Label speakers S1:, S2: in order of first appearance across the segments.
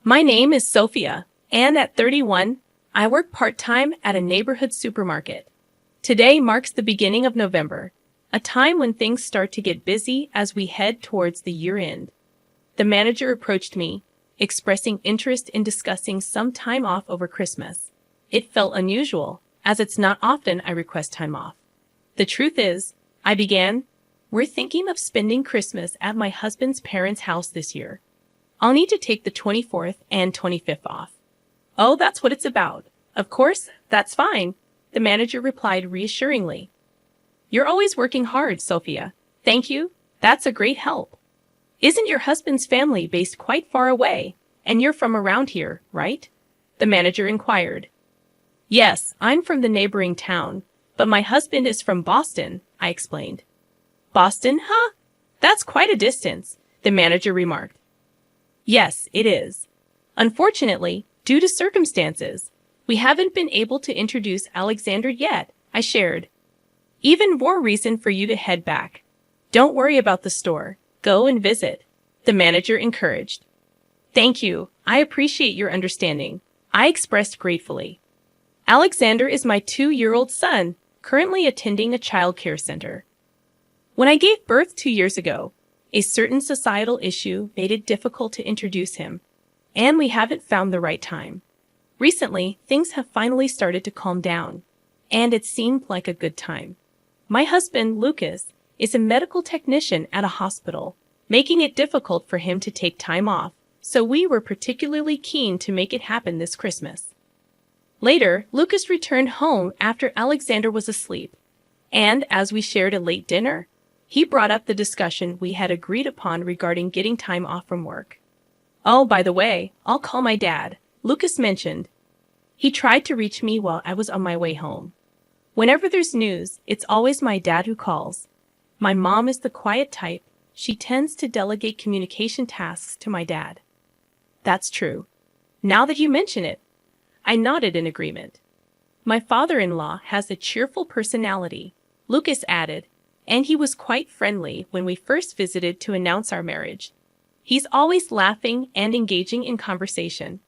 S1: My name is Sophia, and at 31, I work part-time at a neighborhood supermarket. Today marks the beginning of November, a time when things start to get busy as we head towards the year-end. The manager approached me, expressing interest in discussing some time off over Christmas. It felt unusual, as it's not often I request time off. The truth is, I began, we're thinking of spending Christmas at my husband's parents' house this year. I'll need to take the 24th and 25th off. Oh, that's what it's about. Of course, that's fine, the manager replied reassuringly. You're always working hard, Sophia. Thank you. That's a great help. Isn't your husband's family based quite far away, and you're from around here, right? The manager inquired. Yes, I'm from the neighboring town, but my husband is from Boston, I explained. Boston, huh? That's quite a distance, the manager remarked. Yes, it is. Unfortunately, due to circumstances, we haven't been able to introduce Alexander yet, I shared. Even more reason for you to head back. Don't worry about the store. Go and visit, the manager encouraged. Thank you. I appreciate your understanding, I expressed gratefully. Alexander is my 2-year-old son, currently attending a child care center. When I gave birth 2 years ago, a certain societal issue made it difficult to introduce him, and we haven't found the right time. Recently, things have finally started to calm down, and it seemed like a good time. My husband, Lucas, is a medical technician at a hospital, making it difficult for him to take time off, so we were particularly keen to make it happen this Christmas. Later, Lucas returned home after Alexander was asleep, and as we shared a late dinner, he brought up the discussion we had agreed upon regarding getting time off from work. Oh, by the way, I'll call my dad, Lucas mentioned. He tried to reach me while I was on my way home. Whenever there's news, it's always my dad who calls. My mom is the quiet type. She tends to delegate communication tasks to my dad. That's true. Now that you mention it, I nodded in agreement. My father-in-law has a cheerful personality, Lucas added, and he was quite friendly when we first visited to announce our marriage. He's always laughing and engaging in conversation.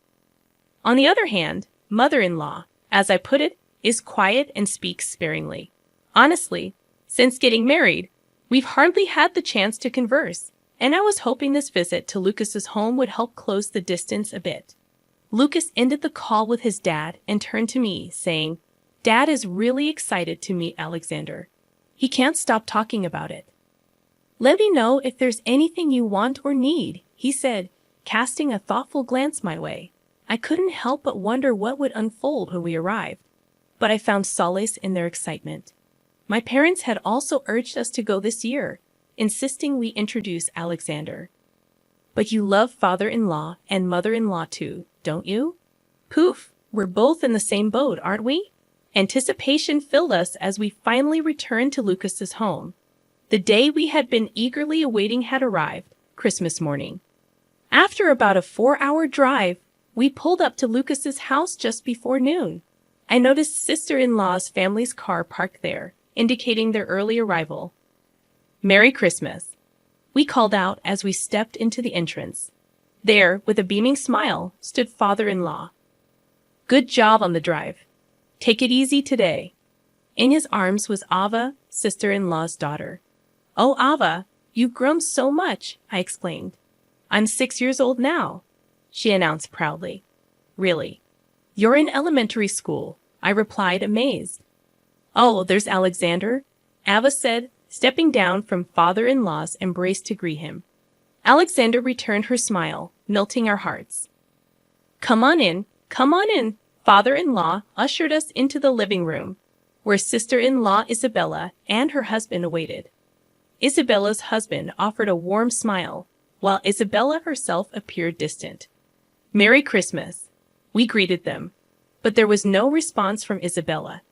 S1: On the other hand, mother-in-law, as I put it, is quiet and speaks sparingly. Honestly, since getting married, we've hardly had the chance to converse, and I was hoping this visit to Lucas's home would help close the distance a bit. Lucas ended the call with his dad and turned to me, saying, Dad is really excited to meet Alexander. He can't stop talking about it. Let me know if there's anything you want or need, he said, casting a thoughtful glance my way. I couldn't help but wonder what would unfold when we arrived, but I found solace in their excitement. My parents had also urged us to go this year, insisting we introduce Alexander. But you love father-in-law and mother-in-law too, don't you? Poof, we're both in the same boat, aren't we? Anticipation filled us as we finally returned to Lucas's home. The day we had been eagerly awaiting had arrived, Christmas morning. After about a 4-hour drive, we pulled up to Lucas's house just before noon. I noticed sister-in-law's family's car parked there, indicating their early arrival. Merry Christmas, we called out as we stepped into the entrance. There, with a beaming smile, stood father-in-law. Good job on the drive. Take it easy today. In his arms was Ava, sister-in-law's daughter. Oh, Ava, you've grown so much, I exclaimed. I'm 6 years old now, she announced proudly. Really? You're in elementary school, I replied, amazed. Oh, there's Alexander, Ava said, stepping down from father-in-law's embrace to greet him. Alexander returned her smile, melting our hearts. Come on in, father-in-law ushered us into the living room, where sister-in-law Isabella and her husband awaited. Isabella's husband offered a warm smile, while Isabella herself appeared distant. Merry Christmas, we greeted them, but there was no response from Isabella.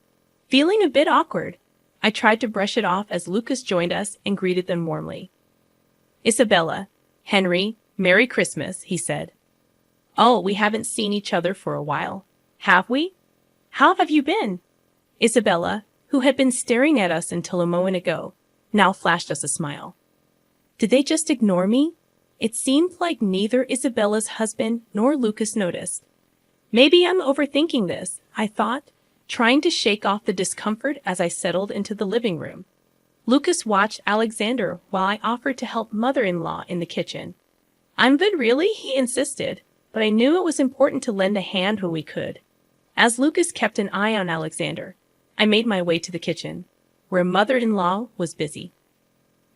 S1: Feeling a bit awkward, I tried to brush it off as Lucas joined us and greeted them warmly. Isabella, Henry, Merry Christmas, he said. Oh, we haven't seen each other for a while, have we? How have you been? Isabella, who had been staring at us until a moment ago, now flashed us a smile. Did they just ignore me? It seemed like neither Isabella's husband nor Lucas noticed. Maybe I'm overthinking this, I thought, trying to shake off the discomfort as I settled into the living room. Lucas watched Alexander while I offered to help mother-in-law in the kitchen. I'm good, really? He insisted, but I knew it was important to lend a hand when we could. As Lucas kept an eye on Alexander, I made my way to the kitchen, where mother-in-law was busy.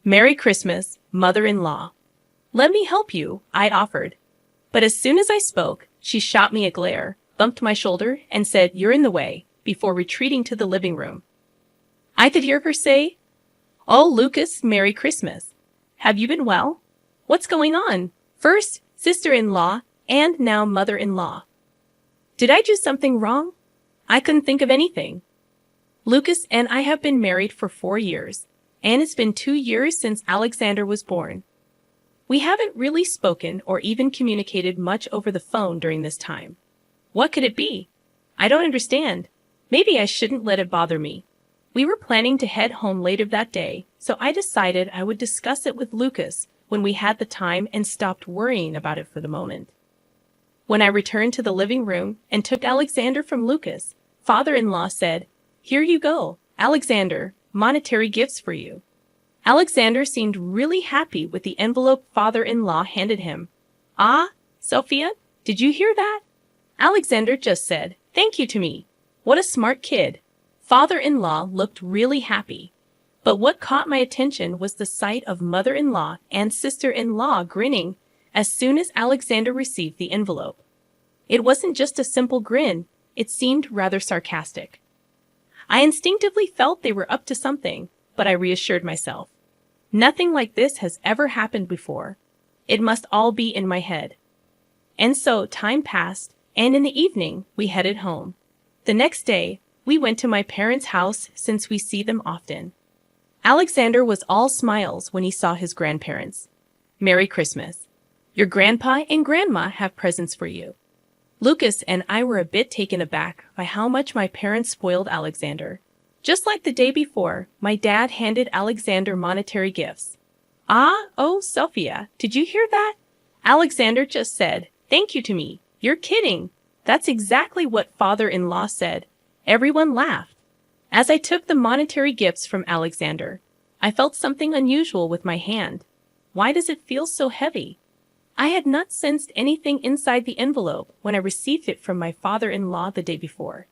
S1: Merry Christmas, mother-in-law. Let me help you, I offered. But as soon as I spoke, she shot me a glare, bumped my shoulder, and said, "You're in the way," before retreating to the living room. I could hear her say, "Oh, Lucas, Merry Christmas. Have you been well? What's going on? First, sister-in-law, and now mother-in-law. Did I do something wrong? I couldn't think of anything. Lucas and I have been married for 4 years, and it's been 2 years since Alexander was born. We haven't really spoken or even communicated much over the phone during this time. What could it be? I don't understand. Maybe I shouldn't let it bother me. We were planning to head home later that day, so I decided I would discuss it with Lucas when we had the time and stopped worrying about it for the moment. When I returned to the living room and took Alexander from Lucas, father-in-law said, "Here you go, Alexander, monetary gifts for you." Alexander seemed really happy with the envelope father-in-law handed him. "Ah, Sophia, did you hear that?" Alexander just said, "Thank you" to me. What a smart kid. Father-in-law looked really happy. But what caught my attention was the sight of mother-in-law and sister-in-law grinning as soon as Alexander received the envelope. It wasn't just a simple grin, it seemed rather sarcastic. I instinctively felt they were up to something, but I reassured myself. Nothing like this has ever happened before. It must all be in my head. And so time passed, and in the evening we headed home. The next day, we went to my parents' house since we see them often. Alexander was all smiles when he saw his grandparents. "Merry Christmas. Your grandpa and grandma have presents for you." Lucas and I were a bit taken aback by how much my parents spoiled Alexander. Just like the day before, my dad handed Alexander monetary gifts. "Ah, oh, Sophia, did you hear that?" Alexander just said, "Thank you" to me. "You're kidding." That's exactly what father-in-law said. Everyone laughed. As I took the monetary gifts from Alexander, I felt something unusual with my hand. Why does it feel so heavy? I had not sensed anything inside the envelope when I received it from my father-in-law the day before.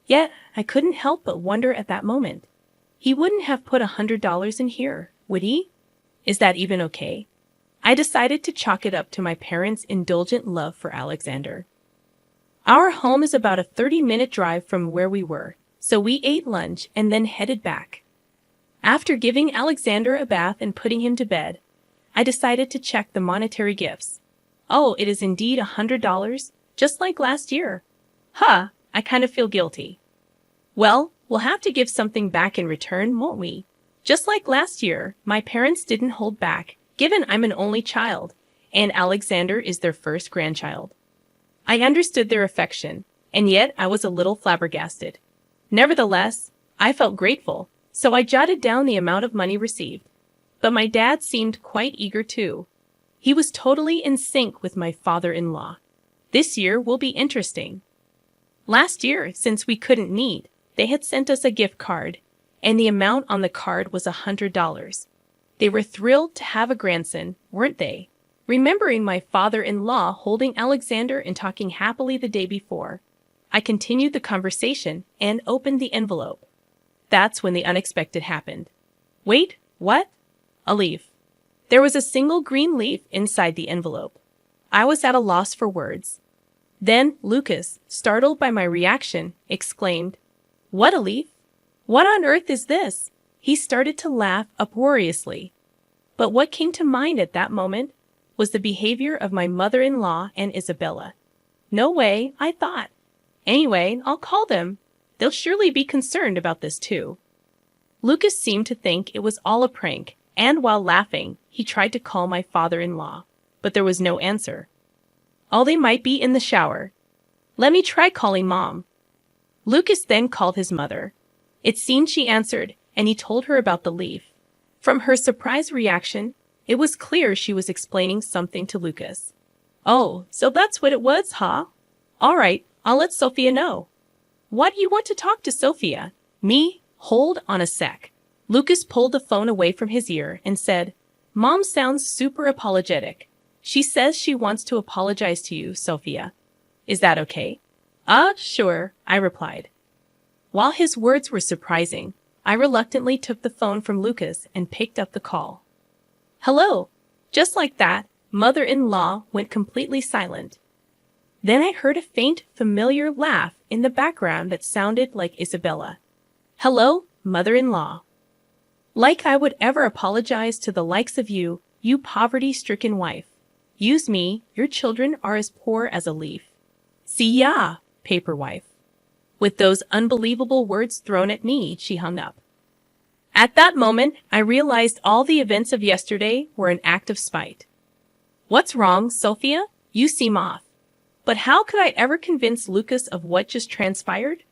S1: Yet, I couldn't help but wonder at that moment. He wouldn't have put $100 in here, would he? Is that even okay? I decided to chalk it up to my parents' indulgent love for Alexander. Our home is about a 30-minute drive from where we were, so we ate lunch and then headed back. After giving Alexander a bath and putting him to bed, I decided to check the monetary gifts. Oh, it is indeed $100, just like last year. Huh, I kind of feel guilty. Well, we'll have to give something back in return, won't we? Just like last year, my parents didn't hold back, given I'm an only child, and Alexander is their first grandchild. I understood their affection, and yet I was a little flabbergasted. Nevertheless, I felt grateful, so I jotted down the amount of money received. But my dad seemed quite eager too. He was totally in sync with my father-in-law. This year will be interesting. Last year, since we couldn't meet, they had sent us a gift card, and the amount on the card was $100. They were thrilled to have a grandson, weren't they? Remembering my father-in-law holding Alexander and talking happily the day before, I continued the conversation and opened the envelope. That's when the unexpected happened. Wait, what? A leaf. There was a single green leaf inside the envelope. I was at a loss for words. Then Lucas, startled by my reaction, exclaimed, "What a leaf? What on earth is this?" He started to laugh uproariously. But what came to mind at that moment was the behavior of my mother-in-law and Isabella. No way, I thought. Anyway, I'll call them. They'll surely be concerned about this too. Lucas seemed to think it was all a prank, and while laughing, he tried to call my father-in-law, but there was no answer. Oh, they might be in the shower. Let me try calling Mom. Lucas then called his mother. It seemed she answered, and he told her about the leaf. From her surprised reaction, It was clear she was explaining something to Lucas. Oh, so that's what it was, huh? All right, I'll let Sophia know. Why do you want to talk to Sophia? Me? Hold on a sec. Lucas pulled the phone away from his ear and said, Mom sounds super apologetic. She says she wants to apologize to you, Sophia. Is that okay? Sure, I replied. While his words were surprising, I reluctantly took the phone from Lucas and picked up the call. Hello. Just like that, mother-in-law went completely silent. Then I heard a faint, familiar laugh in the background that sounded like Isabella. Hello, mother-in-law. Like I would ever apologize to the likes of you, you poverty-stricken wife. Use me, your children are as poor as a leaf. See ya, paper wife. With those unbelievable words thrown at me, she hung up. At that moment, I realized all the events of yesterday were an act of spite. What's wrong, Sophia? You seem off. But how could I ever convince Lucas of what just transpired?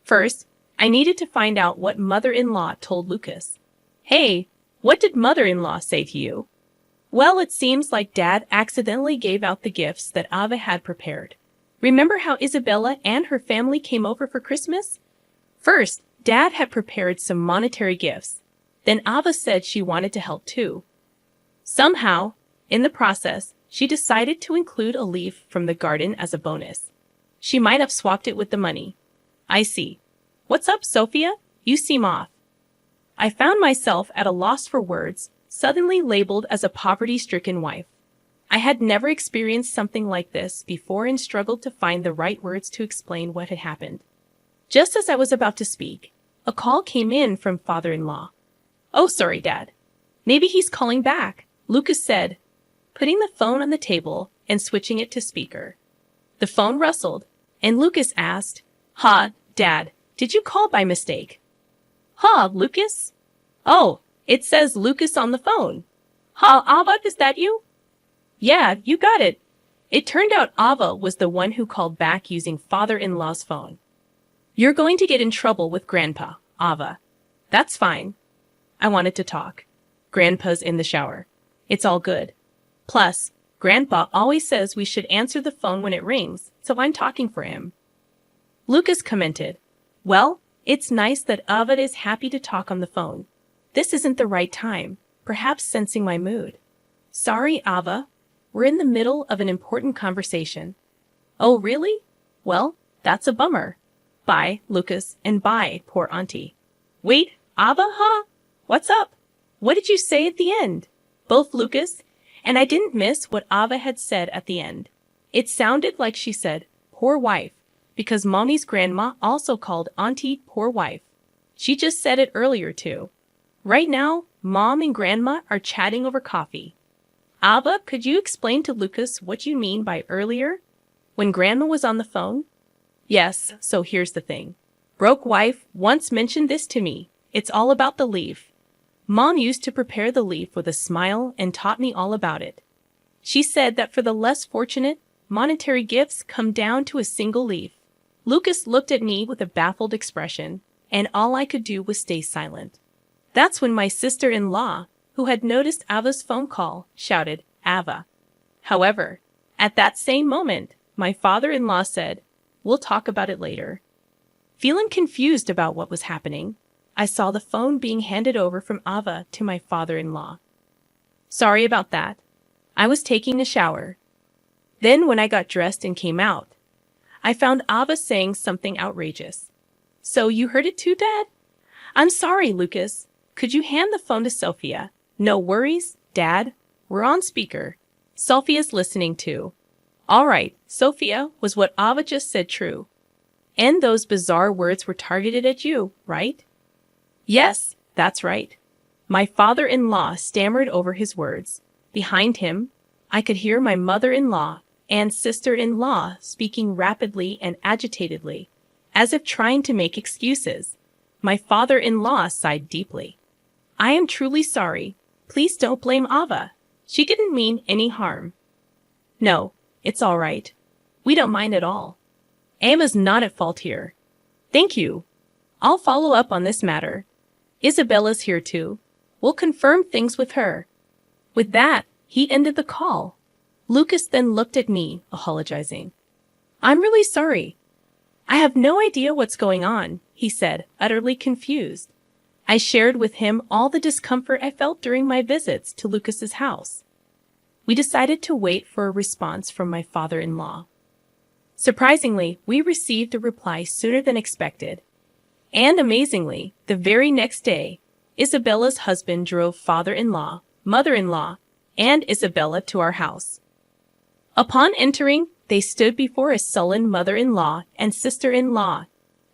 S1: First, I needed to find out what mother-in-law told Lucas. Hey, what did mother-in-law say to you? Well, it seems like Dad accidentally gave out the gifts that Ava had prepared. Remember how Isabella and her family came over for Christmas? First, Dad had prepared some monetary gifts. Then Ava said she wanted to help too. Somehow, in the process, she decided to include a leaf from the garden as a bonus. She might have swapped it with the money. I see. What's up, Sophia? You seem off. I found myself at a loss for words, suddenly labeled as a poverty-stricken wife. I had never experienced something like this before and struggled to find the right words to explain what had happened. Just as I was about to speak, a call came in from father-in-law. Oh, sorry, Dad. Maybe he's calling back, Lucas said, putting the phone on the table and switching it to speaker. The phone rustled, and Lucas asked, Dad, did you call by mistake? Lucas? Oh, it says Lucas on the phone. Ava, is that you? Yeah, you got it. It turned out Ava was the one who called back using father-in-law's phone. You're going to get in trouble with Grandpa, Ava. That's fine. I wanted to talk. Grandpa's in the shower. It's all good. Plus, Grandpa always says we should answer the phone when it rings, so I'm talking for him. Lucas commented, Well, it's nice that Ava is happy to talk on the phone. This isn't the right time, perhaps sensing my mood. Sorry, Ava. We're in the middle of an important conversation. Oh, really? Well, that's a bummer. Bye, Lucas, and bye, poor auntie. Wait, Ava, What's up? What did you say at the end? Both Lucas and I didn't miss what Ava had said at the end. It sounded like she said, poor wife, because Mommy's grandma also called Auntie poor wife. She just said it earlier too. Right now, Mom and Grandma are chatting over coffee. Ava, could you explain to Lucas what you mean by earlier? When Grandma was on the phone? Yes, so here's the thing. Broke wife once mentioned this to me. It's all about the leaf. Mom used to prepare the leaf with a smile and taught me all about it. She said that for the less fortunate, monetary gifts come down to a single leaf. Lucas looked at me with a baffled expression, and all I could do was stay silent. That's when my sister-in-law, who had noticed Ava's phone call, shouted, Ava. However, at that same moment, my father-in-law said, We'll talk about it later. Feeling confused about what was happening, I saw the phone being handed over from Ava to my father-in-law. Sorry about that. I was taking a shower. Then when I got dressed and came out, I found Ava saying something outrageous. So you heard it too, Dad? I'm sorry, Lucas. Could you hand the phone to Sophia? No worries, Dad. We're on speaker. Sophia's listening too. All right, Sophia, was what Ava just said true? And those bizarre words were targeted at you, right? Yes, that's right. My father-in-law stammered over his words. Behind him, I could hear my mother-in-law and sister-in-law speaking rapidly and agitatedly, as if trying to make excuses. My father-in-law sighed deeply. I am truly sorry. Please don't blame Ava. She didn't mean any harm. No, it's all right. We don't mind at all. Ava's not at fault here. Thank you. I'll follow up on this matter. Isabella's here too. We'll confirm things with her. With that, he ended the call. Lucas then looked at me, apologizing. "I'm really sorry. I have no idea what's going on," he said, utterly confused. I shared with him all the discomfort I felt during my visits to Lucas's house. We decided to wait for a response from my father-in-law. Surprisingly, we received a reply sooner than expected. And amazingly, the very next day, Isabella's husband drove father-in-law, mother-in-law, and Isabella to our house. Upon entering, they stood before a sullen mother-in-law and sister-in-law,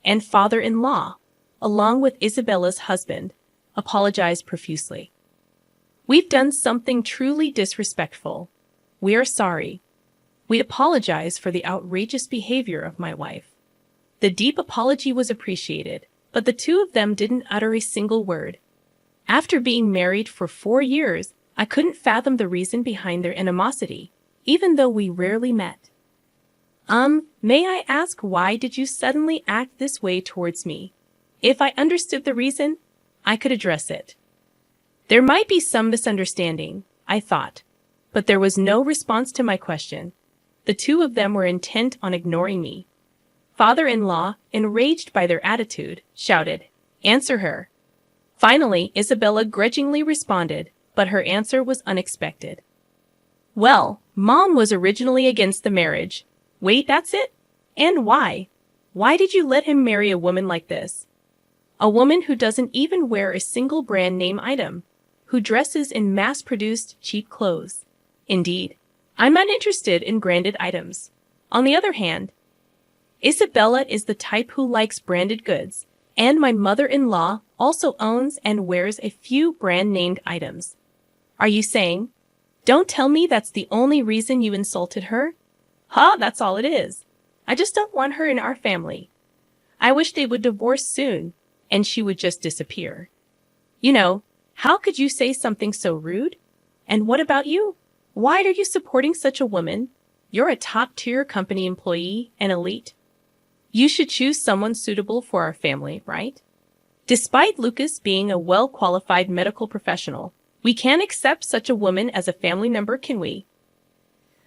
S1: and father-in-law, along with Isabella's husband, apologized profusely. "We've done something truly disrespectful. We are sorry. We apologize for the outrageous behavior of my wife." The deep apology was appreciated, but the two of them didn't utter a single word. After being married for 4 years, I couldn't fathom the reason behind their animosity, even though we rarely met. May I ask, why did you suddenly act this way towards me? If I understood the reason, I could address it. There might be some misunderstanding, I thought, but there was no response to my question. The two of them were intent on ignoring me. Father-in-law, enraged by their attitude, shouted, "Answer her." Finally, Isabella grudgingly responded, but her answer was unexpected. "Well, Mom was originally against the marriage." "Wait, that's it? And why? Why did you let him marry a woman like this? A woman who doesn't even wear a single brand name item, who dresses in mass-produced cheap clothes. Indeed, I'm not interested in branded items. On the other hand, Isabella is the type who likes branded goods, and my mother-in-law also owns and wears a few brand-named items. Are you saying? Don't tell me that's the only reason you insulted her? That's all it is. I just don't want her in our family. I wish they would divorce soon, and she would just disappear. You know, how could you say something so rude? And what about you? Why are you supporting such a woman? You're a top-tier company employee and elite. You should choose someone suitable for our family, right? Despite Lucas being a well-qualified medical professional, we can't accept such a woman as a family member, can we?"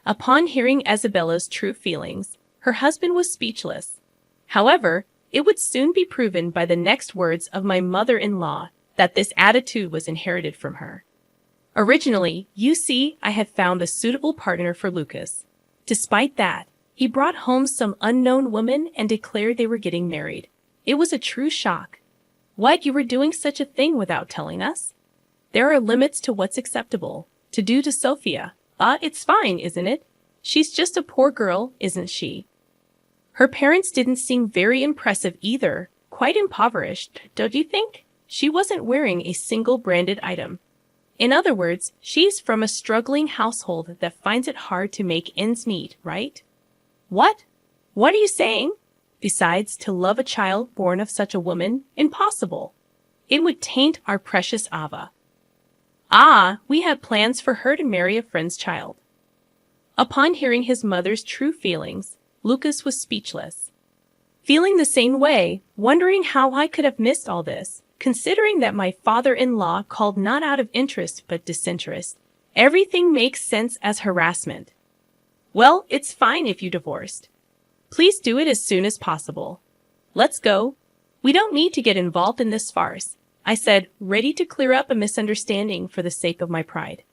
S1: Upon hearing Isabella's true feelings, her husband was speechless. However, it would soon be proven by the next words of my mother-in-law that this attitude was inherited from her. Originally, you see, I had found a suitable partner for Lucas. Despite that, he brought home some unknown woman and declared they were getting married. It was a true shock. "What, you were doing such a thing without telling us?" "There are limits to what's acceptable to do to Sophia. It's fine, isn't it? She's just a poor girl, isn't she?" Her parents didn't seem very impressive either, quite impoverished, don't you think? She wasn't wearing a single branded item. In other words, she's from a struggling household that finds it hard to make ends meet, right? What? What are you saying? Besides, to love a child born of such a woman? Impossible. It would taint our precious Ava. We had plans for her to marry a friend's child. Upon hearing his mother's true feelings, Lucas was speechless. Feeling the same way, wondering how I could have missed all this, considering that my father-in-law called not out of interest but disinterest, everything makes sense as harassment. "Well, it's fine if you divorced. Please do it as soon as possible. Let's go. We don't need to get involved in this farce," I said, ready to clear up a misunderstanding for the sake of my pride.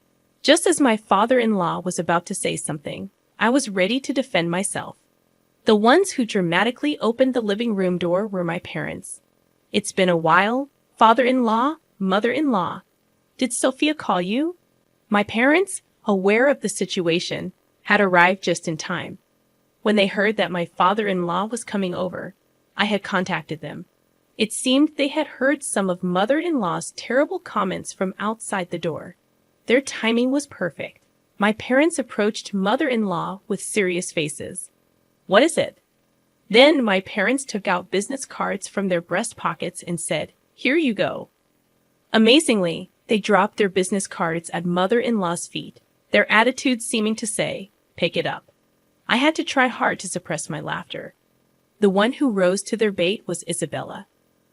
S1: Just as my father-in-law was about to say something, I was ready to defend myself. The ones who dramatically opened the living room door were my parents. "It's been a while, father-in-law, mother-in-law. Did Sophia call you?" My parents, aware of the situation, had arrived just in time. When they heard that my father-in-law was coming over, I had contacted them. It seemed they had heard some of mother-in-law's terrible comments from outside the door. Their timing was perfect. My parents approached mother-in-law with serious faces. "What is it?" Then my parents took out business cards from their breast pockets and said, "Here you go." Amazingly, they dropped their business cards at mother-in-law's feet, their attitude seeming to say, "Pick it up." I had to try hard to suppress my laughter. The one who rose to their bait was Isabella,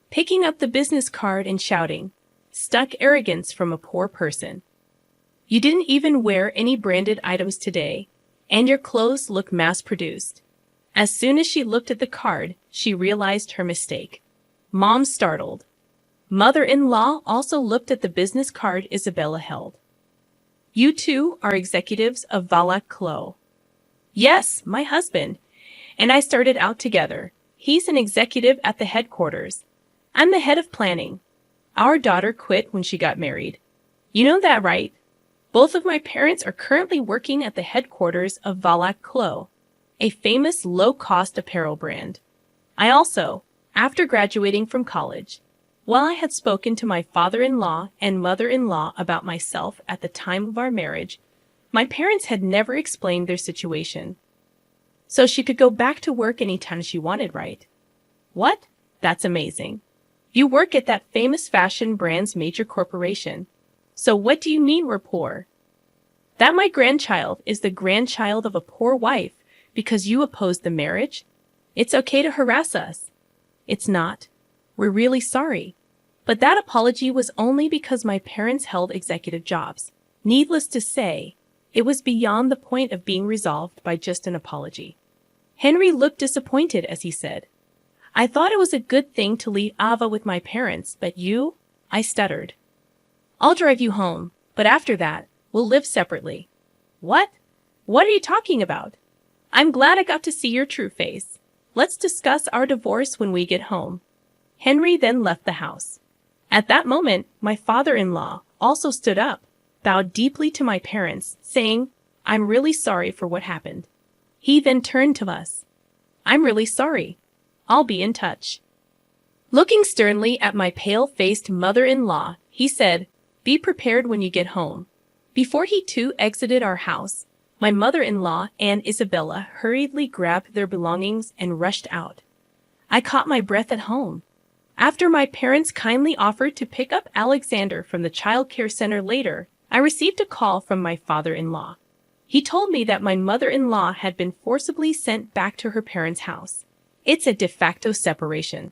S1: picking up the business card and shouting, "Stuck arrogance from a poor person." You didn't even wear any branded items today, and your clothes look mass-produced. As soon as she looked at the card, she realized her mistake. Mom startled. Mother-in-law also looked at the business card Isabella held. You two are executives of Valac Clo. Yes, my husband. And I started out together. He's an executive at the headquarters. I'm the head of planning. Our daughter quit when she got married. You know that, right? Both of my parents are currently working at the headquarters of Valac Clo, a famous low-cost apparel brand. I also, after graduating from college, while I had spoken to my father-in-law and mother-in-law about myself at the time of our marriage, my parents had never explained their situation. So she could go back to work anytime she wanted, right? What? That's amazing. You work at that famous fashion brand's major corporation. So what do you mean we're poor? That my grandchild is the grandchild of a poor wife because you opposed the marriage? It's okay to harass us. It's not. We're really sorry. But that apology was only because my parents held executive jobs. Needless to say, it was beyond the point of being resolved by just an apology. Henry looked disappointed as he said, I thought it was a good thing to leave Ava with my parents, but you? I stuttered. I'll drive you home, but after that, we'll live separately. What? What are you talking about? I'm glad I got to see your true face. Let's discuss our divorce when we get home. Henry then left the house. At that moment, my father-in-law also stood up, bowed deeply to my parents, saying, I'm really sorry for what happened. He then turned to us. I'm really sorry. I'll be in touch. Looking sternly at my pale-faced mother-in-law, he said, Be prepared when you get home. Before he too exited our house, my mother-in-law and Isabella hurriedly grabbed their belongings and rushed out. I caught my breath at home. After my parents kindly offered to pick up Alexander from the child care center later, I received a call from my father-in-law. He told me that my mother-in-law had been forcibly sent back to her parents' house. It's a de facto separation.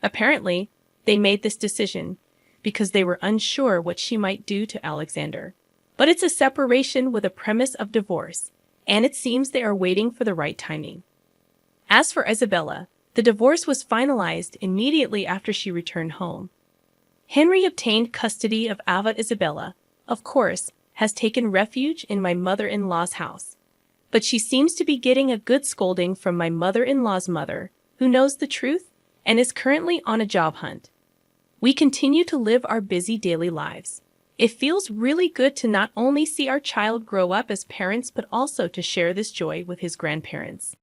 S1: Apparently, they made this decision because they were unsure what she might do to Alexander. But it's a separation with a premise of divorce, and it seems they are waiting for the right timing. As for Isabella, the divorce was finalized immediately after she returned home. Henry obtained custody of Ava. Isabella, of course, has taken refuge in my mother-in-law's house. But she seems to be getting a good scolding from my mother-in-law's mother, who knows the truth and is currently on a job hunt. We continue to live our busy daily lives. It feels really good to not only see our child grow up as parents but also to share this joy with his grandparents.